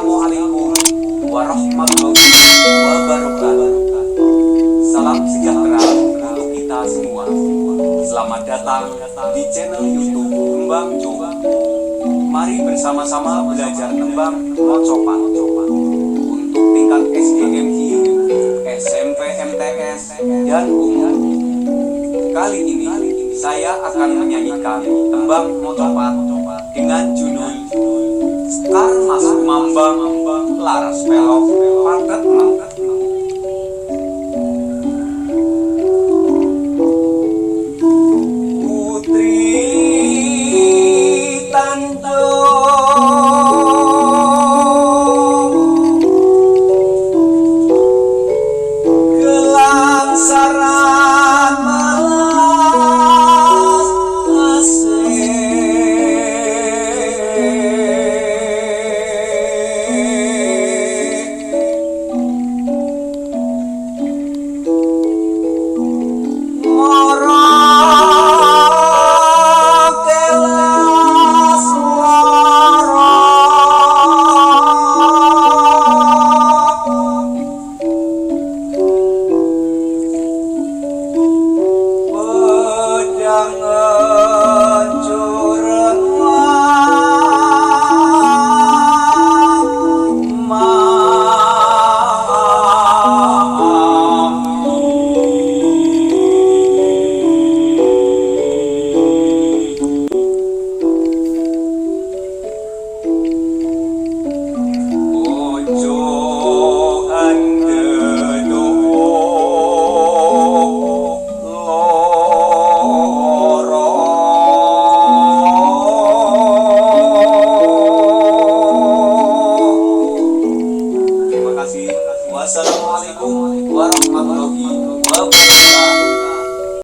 Assalamualaikum warahmatullahi wabarakatuh. Salam sejahtera untuk kita semua. Selamat datang di channel YouTube Tembang Jo. Mari bersama-sama belajar tembang mocopat untuk tingkat SDMI, SMP MTS, dan umum. Kali ini saya akan menyanyikan tembang mocopat dengan judul Sekar Mas Mambang Laras Pelok Paket Mangkat. Putri Tanjung Gelangsaran malas Wassalamualaikum warahmatullahi wabarakatuh.